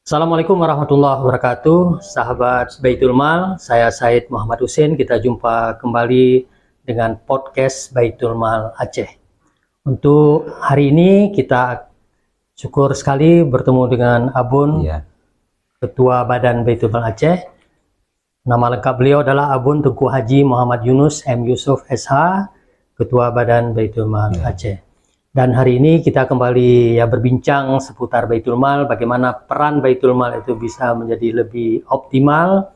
Assalamualaikum warahmatullahi wabarakatuh, sahabat Baitul Mal. Saya Said Muhammad Hussein. Kita jumpa kembali dengan podcast Baitul Mal Aceh. Untuk hari ini kita syukur sekali bertemu dengan Abun, Ketua Badan Baitul Mal Aceh. Nama lengkap beliau adalah Abun Tengku Haji Muhammad Yunus M. Yusuf SH, Ketua Badan Baitul Mal Aceh. Dan hari ini kita kembali berbincang seputar Baitul Mal, bagaimana peran Baitul Mal itu bisa menjadi lebih optimal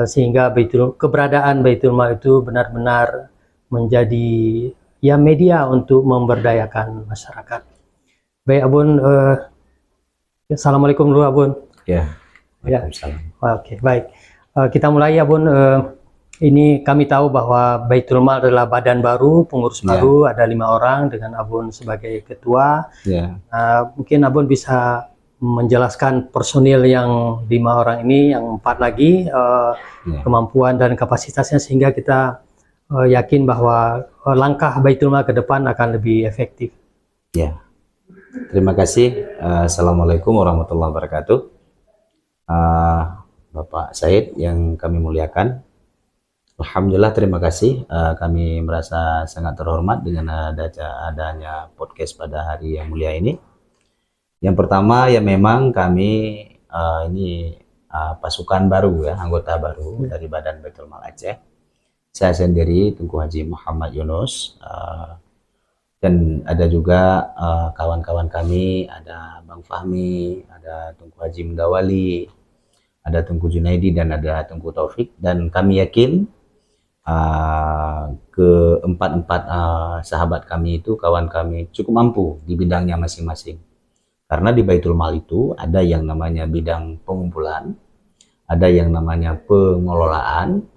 sehingga keberadaan Baitul Mal itu benar-benar menjadi media untuk memberdayakan masyarakat. Baik Abun, Assalamualaikum dulu Abun. Waalaikumsalam. Oke, baik. Kita mulai Abun. Ini kami tahu bahwa Baitul Mal adalah badan baru, pengurus baru, ada 5 orang dengan Abun sebagai ketua. Mungkin Abun bisa menjelaskan personil yang 5 orang ini, yang 4 lagi, kemampuan dan kapasitasnya sehingga kita yakin bahwa langkah Baitul Mal ke depan akan lebih efektif. Terima kasih. Assalamualaikum warahmatullahi wabarakatuh. Bapak Said yang kami muliakan, alhamdulillah, terima kasih. Kami merasa sangat terhormat dengan adanya podcast pada hari yang mulia ini. Yang pertama memang kami ini pasukan baru anggota baru dari Badan Baitul Mal Aceh. Saya sendiri Tengku Haji Muhammad Yunus, dan ada juga kawan-kawan kami, ada Bang Fahmi, ada Tengku Haji Mendawali, ada Tengku Junaidi, dan ada Tengku Taufik. Dan kami yakin keempat sahabat kami itu, kawan kami, cukup mampu di bidangnya masing-masing. Karena di Baitul Mal itu ada yang namanya bidang pengumpulan, ada yang namanya pengelolaan,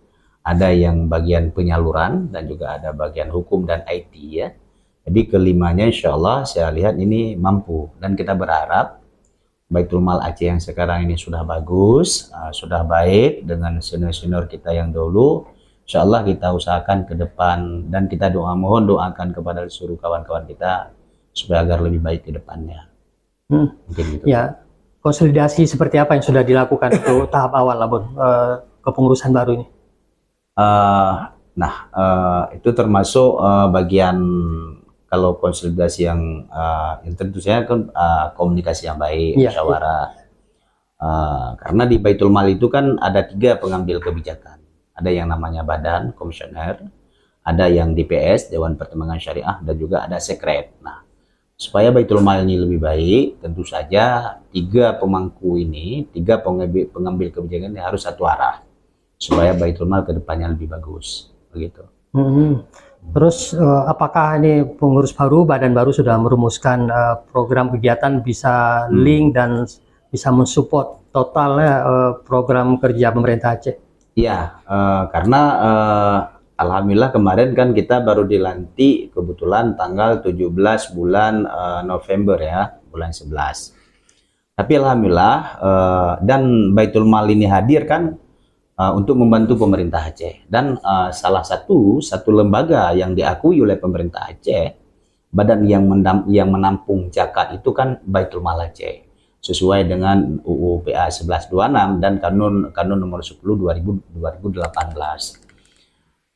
ada yang bagian penyaluran, dan juga ada bagian hukum dan IT ya. Jadi kelimanya insya Allah saya lihat ini mampu, dan kita berharap Baitul Mal Aceh yang sekarang ini sudah bagus, sudah baik dengan senior-senior kita yang dulu. Insya Allah kita usahakan ke depan, dan kita mohon doakan kepada seluruh kawan-kawan kita supaya agar lebih baik ke depannya. Mungkin gitu. Ya, konsolidasi seperti apa yang sudah dilakukan untuk tahap awal Abun, kepengurusan baru ini? Itu termasuk bagian, kalau konsolidasi yang tentu saja kan komunikasi yang baik, musyawarah. Karena di Baitul Mal itu kan ada 3 pengambil kebijakan. Ada yang namanya badan, komisioner, ada yang DPS, Dewan Pertimbangan Syariah, dan juga ada sekret. Nah, supaya Baitul Mal ini lebih baik, tentu saja 3 pemangku ini, 3 pengambil kebijakan ini harus satu arah, supaya Baitul Mal ke depannya lebih bagus, begitu. Terus apakah ini pengurus baru, badan baru sudah merumuskan program kegiatan, bisa link dan bisa mensupport totalnya program kerja pemerintah Aceh? Iya, karena alhamdulillah kemarin kan kita baru dilantik kebetulan tanggal 17 bulan November ya, bulan 11. Tapi alhamdulillah dan Baitul Mal ini hadir kan untuk membantu pemerintah Aceh, dan salah satu lembaga yang diakui oleh pemerintah Aceh, badan yang menampung zakat itu kan Baitul Mal Aceh, sesuai dengan UU PA 1126 dan Kanun nomor 10 2018.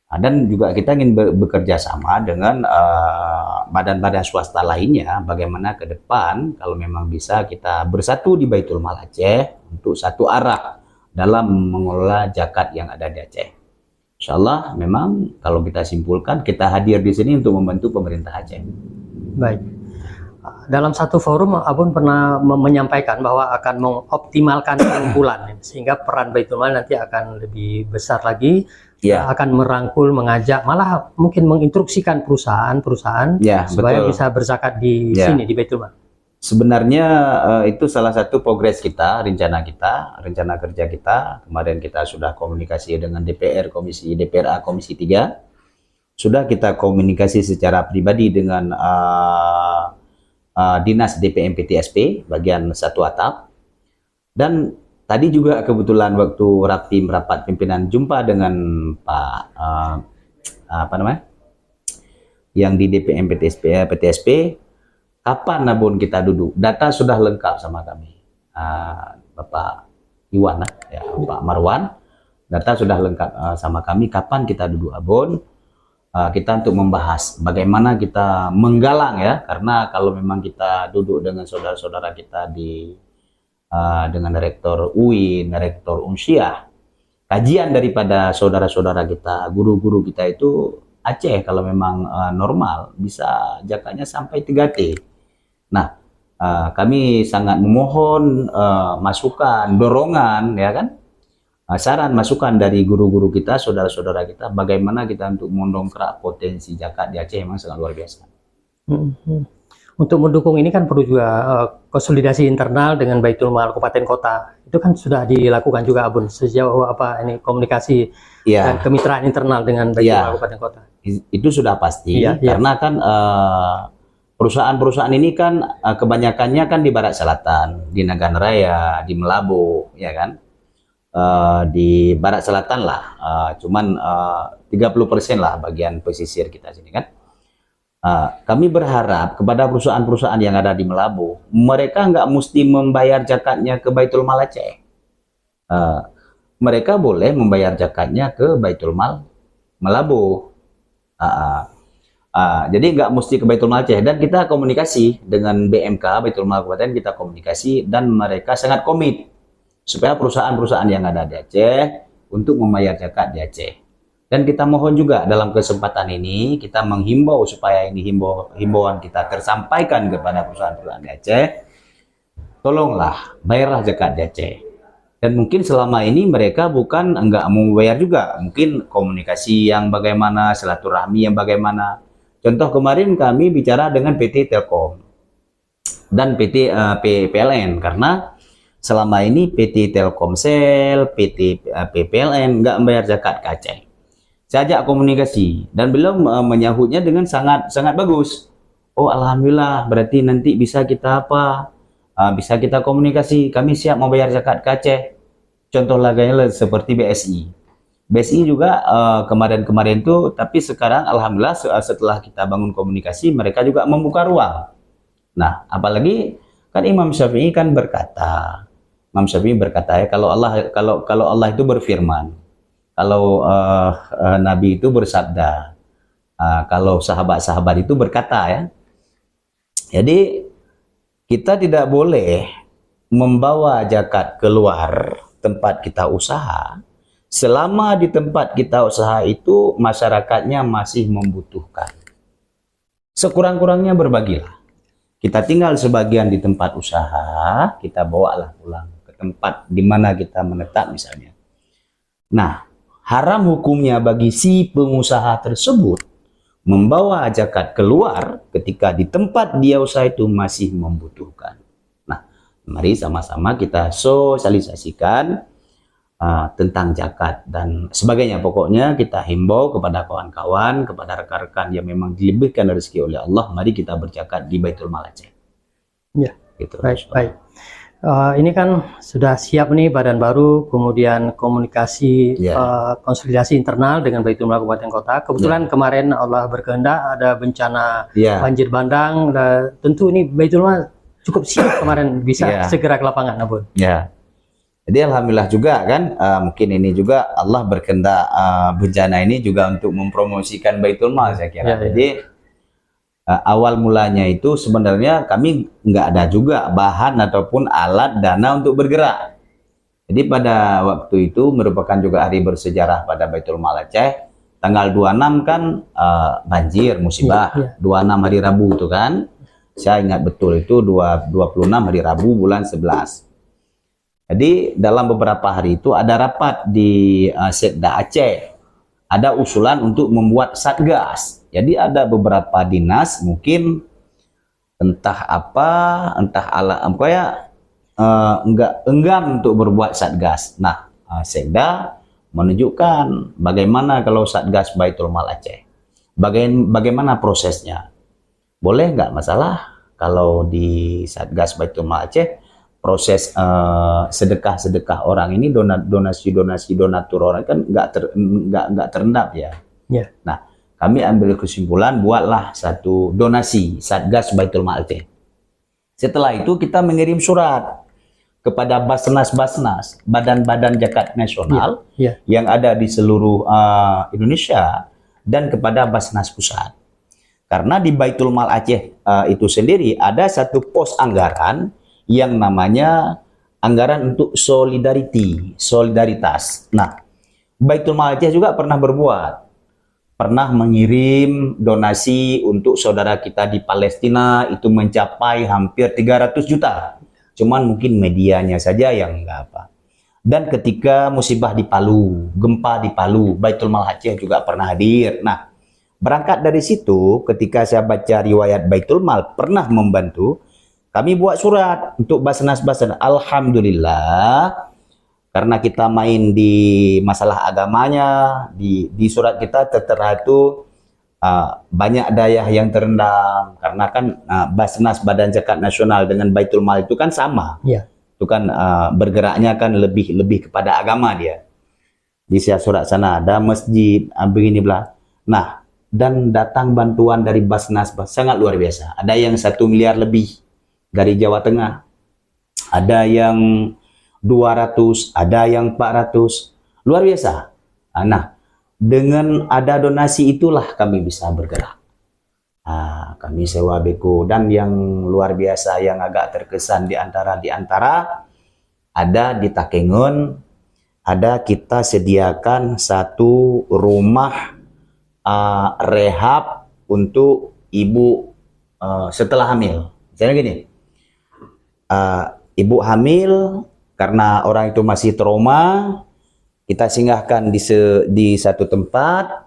Dan juga kita ingin bekerja sama dengan badan-badan swasta lainnya, bagaimana ke depan kalau memang bisa kita bersatu di Baitul Mal Aceh untuk satu arah dalam mengelola zakat yang ada di Aceh. Insyaallah memang kalau kita simpulkan, kita hadir di sini untuk membantu pemerintah Aceh. Baik. Dalam satu forum Abun pernah menyampaikan bahwa akan mengoptimalkan pengumpulan sehingga peran Baitul Mal nanti akan lebih besar lagi, akan merangkul, mengajak, malah mungkin menginstruksikan perusahaan-perusahaan supaya bisa berzakat di sini di Baitul Mal. Sebenarnya itu salah satu progres kita, rencana kerja kita. Kemarin kita sudah komunikasi dengan DPRA Komisi 3. Sudah kita komunikasi secara pribadi dengan Dinas DPMPTSP bagian 1 atap. Dan tadi juga kebetulan waktu rapat pimpinan jumpa dengan Pak yang di DPMPTSP, kapan Abun kita duduk? Data sudah lengkap sama kami. Bapak Iwan, ya, Pak Marwan. Data sudah lengkap sama kami. Kapan kita duduk abon? Kita untuk membahas bagaimana kita menggalang ya, karena kalau memang kita duduk dengan saudara-saudara kita dengan Rektor UIN, Rektor Unsyah, kajian daripada saudara-saudara kita, guru-guru kita itu Aceh kalau memang normal bisa jakatnya sampai 3T. Nah, kami sangat memohon masukan, dorongan ya kan, saran masukan dari guru-guru kita, saudara-saudara kita, bagaimana kita untuk mendongkrak potensi zakat di Aceh memang sangat luar biasa. Untuk mendukung ini kan perlu juga konsolidasi internal dengan Baitul Mal Kabupaten Kota. Itu kan sudah dilakukan juga Abun. Sejauh apa ini komunikasi dan kemitraan internal dengan Baitul Mal Kabupaten Kota? Itu sudah pasti, karena kan perusahaan-perusahaan ini kan kebanyakannya kan di Barat Selatan, di Nagan Raya, di Melabu, ya kan? Di Barat Selatan lah, cuman 30% lah bagian pesisir kita sini kan. Kami berharap kepada perusahaan-perusahaan yang ada di Melabu, mereka nggak mesti membayar zakatnya ke Baitul Mal Aceh. Mereka boleh membayar zakatnya ke Baitul Mal Melabu. Jadi nggak mesti ke Baitul Mal Aceh, dan kita komunikasi dengan BMK Baitul Mal Kabupaten, kita komunikasi dan mereka sangat komit supaya perusahaan-perusahaan yang ada di Aceh untuk membayar zakat di Aceh. Dan kita mohon juga dalam kesempatan ini kita menghimbau supaya ini himbauan kita tersampaikan kepada perusahaan-perusahaan di Aceh, tolonglah bayarlah zakat di Aceh. Dan mungkin selama ini mereka bukan enggak mau bayar juga, mungkin komunikasi yang bagaimana, silaturahmi yang bagaimana. Contoh kemarin kami bicara dengan PT Telkom dan PT PLN, karena selama ini PT Telkomsel, PT PPLN nggak membayar zakat ke Aceh. Saya ajak komunikasi dan beliau menyahutnya dengan sangat bagus. Oh alhamdulillah, berarti nanti bisa kita bisa kita komunikasi. Kami siap membayar zakat ke Aceh. Contoh laganya seperti BSI. BSI juga kemarin-kemarin itu, tapi sekarang alhamdulillah setelah kita bangun komunikasi, mereka juga membuka ruang. Nah, apalagi kan Imam Syafi'i kan berkata. Imam Syafi'i berkata ya, kalau Allah itu berfirman, kalau Nabi itu bersabda, kalau sahabat-sahabat itu berkata ya. Jadi kita tidak boleh membawa zakat keluar tempat kita usaha selama di tempat kita usaha itu masyarakatnya masih membutuhkan. Sekurang-kurangnya berbagilah. Kita tinggal sebagian di tempat usaha, kita bawalah pulang tempat di mana kita menetap misalnya. Nah, haram hukumnya bagi si pengusaha tersebut membawa zakat keluar ketika di tempat dia usaha itu masih membutuhkan. Nah, mari sama-sama kita sosialisasikan tentang zakat dan sebagainya. Pokoknya kita himbau kepada kawan-kawan, kepada rekan-rekan yang memang dilebihkan rezeki oleh Allah, mari kita berzakat di Baitul Mal Aceh. Ya, gitu. Baik. Ini kan sudah siap nih badan baru, kemudian komunikasi, konsolidasi internal dengan Baitul Mal Kabupaten Kota. Kebetulan kemarin Allah berkehendak ada bencana banjir bandang. Tentu ini Baitul Mal cukup siap kemarin bisa segera ke lapangan, Abun. Jadi alhamdulillah juga kan, mungkin ini juga Allah berkehendak bencana ini juga untuk mempromosikan Baitul Mal saya kira. Jadi awal mulanya itu sebenarnya kami nggak ada juga bahan ataupun alat dana untuk bergerak. Jadi pada waktu itu merupakan juga hari bersejarah pada Baitul Mal Aceh. Tanggal 26 kan banjir musibah, 26 hari Rabu itu kan. Saya ingat betul itu 26 hari Rabu bulan 11. Jadi dalam beberapa hari itu ada rapat di Setda Aceh. Ada usulan untuk membuat satgas. Jadi ada beberapa dinas mungkin entah apa, entah ala pokoknya enggan untuk berbuat satgas. Nah, Setda menunjukkan bagaimana kalau satgas Baitul Mal Aceh. Bagaimana prosesnya? Boleh nggak masalah kalau di satgas Baitul Mal Aceh proses sedekah-sedekah orang ini, donasi-donasi donatur orang kan nggak terendap ya. Nah, kami ambil kesimpulan buatlah satu donasi satgas Baitul Mal Aceh. Setelah itu kita mengirim surat kepada Basnas-Basnas, badan-badan zakat nasional Ya. yang ada di seluruh Indonesia dan kepada Basnas pusat. Karena di Baitul Mal Aceh itu sendiri ada satu pos anggaran yang namanya anggaran untuk solidaritas. Nah, Baitul Mal Aceh juga pernah mengirim donasi untuk saudara kita di Palestina itu mencapai hampir 300 juta. Cuman mungkin medianya saja yang enggak apa. Dan ketika musibah di Palu, gempa di Palu, Baitul Mal Aceh juga pernah hadir. Nah, berangkat dari situ, ketika saya baca riwayat Baitul Mal pernah membantu, kami buat surat untuk Basnas-Basnas. Alhamdulillah, karena kita main di masalah agamanya, di surat kita tertera itu banyak daerah yang terendam. Karena kan Basnas Badan Zakat Nasional dengan Baitul Mal itu kan sama. Ya. Itu kan bergeraknya kan lebih kepada agama dia. Di surat sana ada masjid, begini belah. Nah, dan datang bantuan dari Basnas sangat luar biasa. Ada yang 1 miliar lebih dari Jawa Tengah. Ada yang 200, ada yang 400. Luar biasa. Nah, dengan ada donasi itulah kami bisa bergerak. Kami sewa beko, dan yang luar biasa yang agak terkesan di antara ada di Takengon, ada kita sediakan satu rumah rehab untuk ibu setelah hamil. Misalnya gini, ibu hamil karena orang itu masih trauma, kita singgahkan di satu tempat,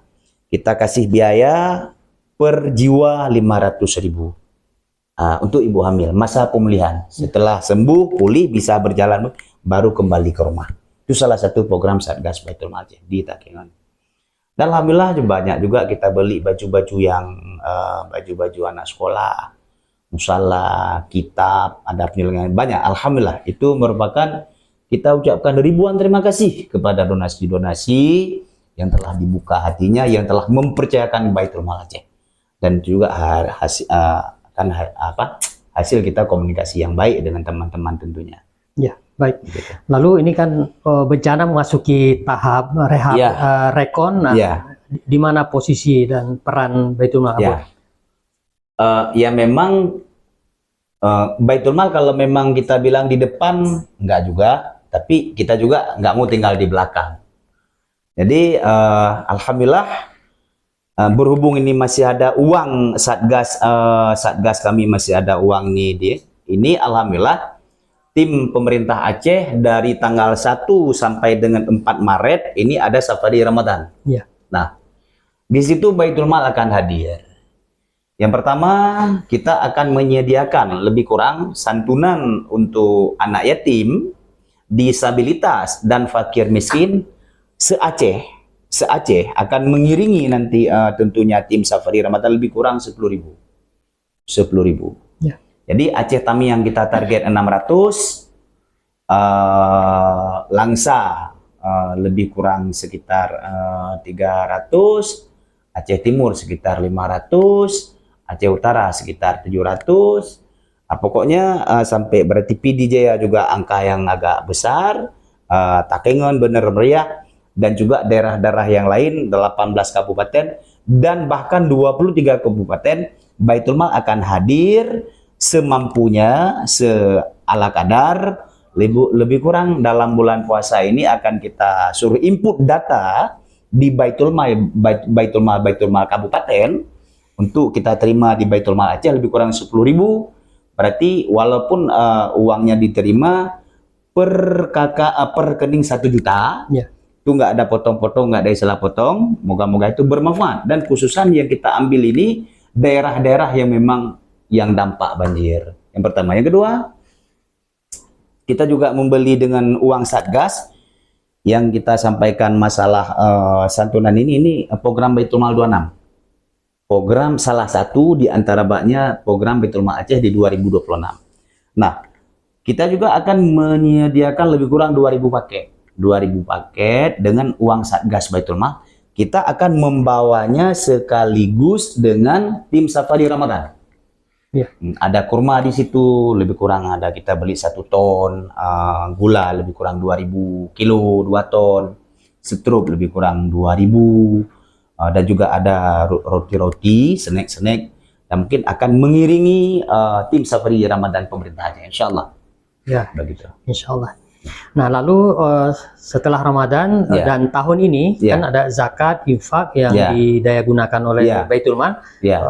kita kasih biaya per jiwa 500.000 untuk ibu hamil, masa pemulihan. Setelah sembuh, pulih, bisa berjalan, baru kembali ke rumah. Itu salah satu program Satgas Baitul Mal Aceh di Takengon. Dan alhamdulillah banyak juga kita beli baju-baju yang baju-baju anak sekolah, musala, kitab, ada penyelenggaraan banyak. Alhamdulillah, itu merupakan kita ucapkan ribuan terima kasih kepada donasi-donasi yang telah dibuka hatinya, yang telah mempercayakan Baitul Mal Aceh. Dan juga hasil kita komunikasi yang baik dengan teman-teman tentunya. Ya, baik. Gitu. Lalu ini kan bencana memasuki tahap rehab, rekon. Nah, di mana posisi dan peran Baitul Mal? Ya memang Baitul Mal kalau memang kita bilang di depan enggak juga, tapi kita juga nggak mau tinggal di belakang. Jadi alhamdulillah berhubung ini masih ada uang satgas kami masih ada uang ini alhamdulillah tim pemerintah Aceh dari tanggal 1 sampai dengan 4 Maret ini ada safari Ramadan. Ya. Nah, di situ Baitul Mal akan hadir. Yang pertama, kita akan menyediakan lebih kurang santunan untuk anak yatim, disabilitas dan fakir miskin se-Aceh akan mengiringi nanti tentunya tim safari Ramadan lebih kurang 10.000. Ya. Jadi Aceh Tami yang kita target 600, Langsa lebih kurang sekitar 300, Aceh Timur sekitar 500, Aceh Utara sekitar 700. Pokoknya sampai berarti PD Jaya juga angka yang agak besar, Takengon, Bener Meriah, dan juga daerah-daerah yang lain 18 kabupaten dan bahkan 23 kabupaten Baitul Mal akan hadir semampunya, seala kadar, lebih kurang dalam bulan puasa ini akan kita suruh input data di Baitul Mal kabupaten untuk kita terima di Baitul Mal Aceh lebih kurang 10.000. Berarti walaupun uangnya diterima per rekening 1 juta, itu nggak ada potong-potong, nggak ada istilah potong. Moga-moga itu bermanfaat. Dan khususan yang kita ambil ini daerah-daerah yang memang yang dampak banjir. Yang pertama. Yang kedua, kita juga membeli dengan uang Satgas yang kita sampaikan masalah santunan ini program Baitul Mal 26. Program salah satu di antara banyak program Baitul Mal Aceh di 2026. Nah, kita juga akan menyediakan lebih kurang 2.000 paket. 2.000 paket dengan uang Satgas Baitul Mal. Kita akan membawanya sekaligus dengan tim safari Ramadan. Ya. Ada kurma di situ lebih kurang ada kita beli 1 ton, gula lebih kurang 2000 kilo 2 ton, strup lebih kurang 2000, dan juga ada roti-roti, snack-snack yang mungkin akan mengiringi tim safari Ramadan pemerintahnya, insya Allah. Ya, begitu. Insya Allah. Nah, lalu setelah Ramadan dan tahun ini kan ada zakat, infak yang didaya gunakan oleh Baitul Mal.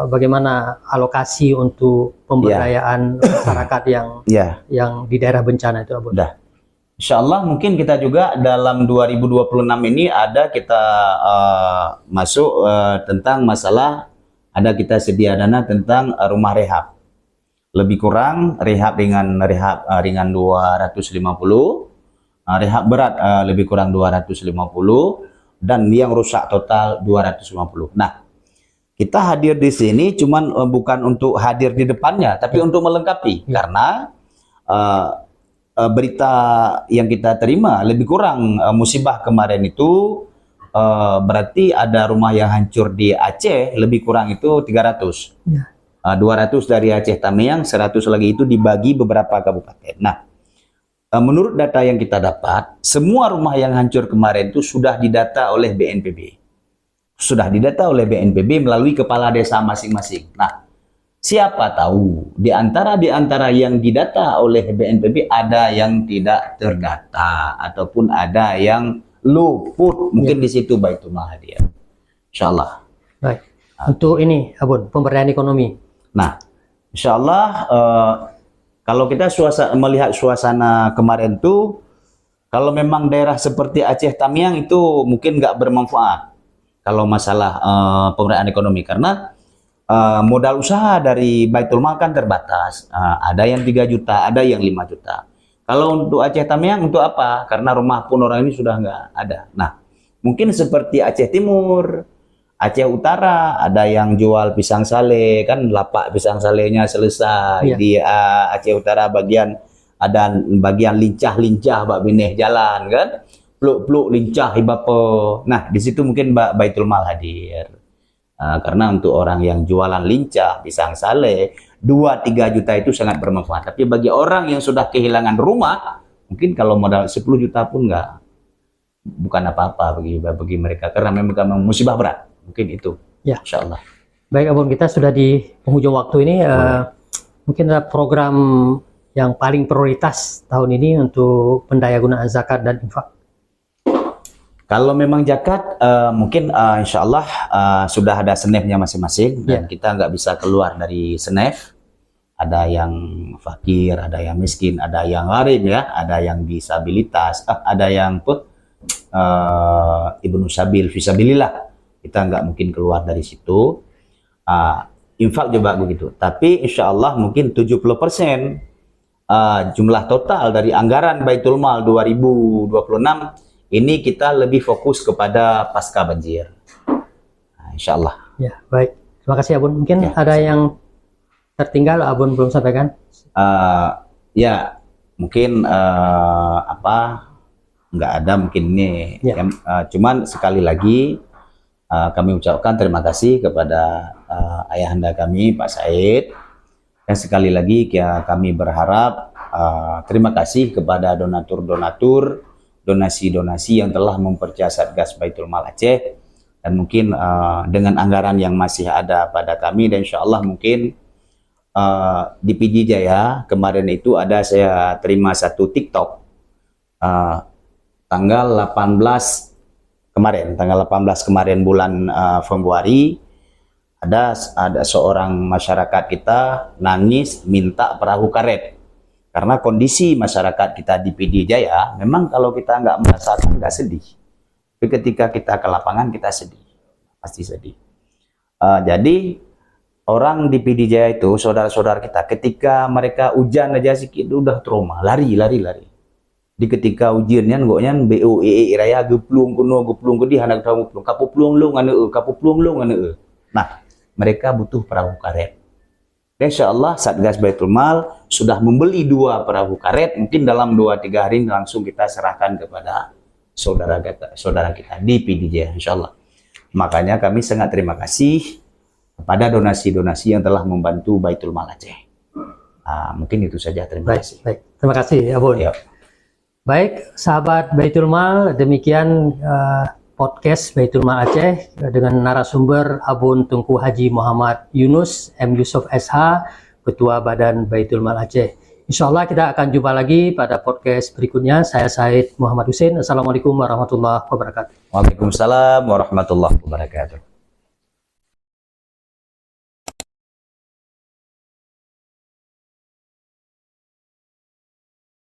Bagaimana alokasi untuk pemberdayaan masyarakat yang di daerah bencana itu, Abu? Insya Allah mungkin kita juga dalam 2026 ini ada kita masuk tentang masalah, ada kita sedia dana tentang rumah rehab. Lebih kurang rehab ringan 250, rehab berat lebih kurang 250, dan yang rusak total 250. Nah, kita hadir di sini cuman bukan untuk hadir di depannya, tapi untuk melengkapi, karena berita yang kita terima lebih kurang musibah kemarin itu berarti ada rumah yang hancur di Aceh lebih kurang itu 300. 200 dari Aceh Tamiang, 100 lagi itu dibagi beberapa kabupaten. Nah, menurut data yang kita dapat, semua rumah yang hancur kemarin itu sudah didata oleh BNPB. Sudah didata oleh BNPB melalui kepala desa masing-masing. Nah, siapa tahu di antara yang didata oleh BNPB ada yang tidak terdata ataupun ada yang luput. Mungkin di situ Baitul Mal hadir. Insyaallah. Baik. Untuk ini, Abun, pemberdayaan ekonomi. Nah, insya Allah kalau kita melihat suasana kemarin tuh, kalau memang daerah seperti Aceh Tamiang itu mungkin nggak bermanfaat kalau masalah pemberdayaan ekonomi, karena modal usaha dari Baitul Mal kan terbatas. Ada yang 3 juta, ada yang 5 juta. Kalau untuk Aceh Tamiang untuk apa? Karena rumah pun orang ini sudah nggak ada. Nah, mungkin seperti Aceh Timur, Aceh Utara, ada yang jual pisang sale, kan lapak pisang salenya selesai. Di Aceh Utara ada bagian lincah-lincah bak bineh jalan kan, peluk-peluk lincah ibapo. Nah, di situ mungkin Baitul Mal hadir. Karena untuk orang yang jualan lincah, pisang sale, 2-3 juta itu sangat bermanfaat. Tapi bagi orang yang sudah kehilangan rumah, mungkin kalau modal 10 juta pun bukan apa-apa bagi mereka, karena memang musibah berat. Mungkin itu, insya Allah. Baik, Abun, kita sudah di penghujung waktu ini. Mungkin ada program yang paling prioritas tahun ini untuk pendayagunaan zakat dan infak. Kalau memang zakat, mungkin insya Allah sudah ada senefnya masing-masing, dan kita nggak bisa keluar dari senef. Ada yang fakir, ada yang miskin, ada yang gharib ada yang disabilitas, ada yang ibnu sabil, fisabilillah. Kita nggak mungkin keluar dari situ. Infak juga begitu. Tapi insya Allah mungkin 70% jumlah total dari anggaran Baitul Mal 2026 ini kita lebih fokus kepada pasca banjir. Insya Allah. Ya, baik. Terima kasih, Abun. Mungkin ada yang tertinggal, Abun belum sampaikan? Mungkin nggak ada mungkin ini. Cuman sekali lagi kami ucapkan terima kasih kepada ayahanda kami Pak Said, dan sekali lagi kami berharap terima kasih kepada donatur-donatur, donasi-donasi yang telah mempercayai Satgas Baitul Mal Aceh, dan mungkin dengan anggaran yang masih ada pada kami, dan insya Allah mungkin di PD Jaya kemarin itu ada saya terima satu TikTok tanggal 18 kemarin bulan Februari, ada seorang masyarakat kita nangis minta perahu karet, karena kondisi masyarakat kita di PD Jaya memang kalau kita nggak merasakan nggak sedih, tapi ketika kita ke lapangan kita sedih, pasti sedih. Jadi orang di PD Jaya itu saudara-saudara kita, ketika mereka hujan aja sedikit udah trauma, lari. Di ketika ujiannya ngoknya BOE raya geplung di hanak tahu geplung kapu plung lu ngane. Nah, mereka butuh perahu karet. Insya Allah Satgas Baitul Mal sudah membeli 2 perahu karet, mungkin dalam 2-3 hari langsung kita serahkan kepada saudara kita di PDJ, insya Allah. Makanya kami sangat terima kasih kepada donasi-donasi yang telah membantu Baitul Mal Aceh. Mungkin itu saja. Terima kasih. Baik. Terima kasih, Abun. Ya. Baik, sahabat Baitul Mal, demikian podcast Baitul Mal Aceh dengan narasumber Abun Tunku Haji Muhammad Yunus M. Yusuf SH, Ketua Badan Baitul Mal Aceh. Insya Allah kita akan jumpa lagi pada podcast berikutnya. Saya Said Muhammad Husin. Assalamualaikum warahmatullahi wabarakatuh. Waalaikumsalam warahmatullahi wabarakatuh.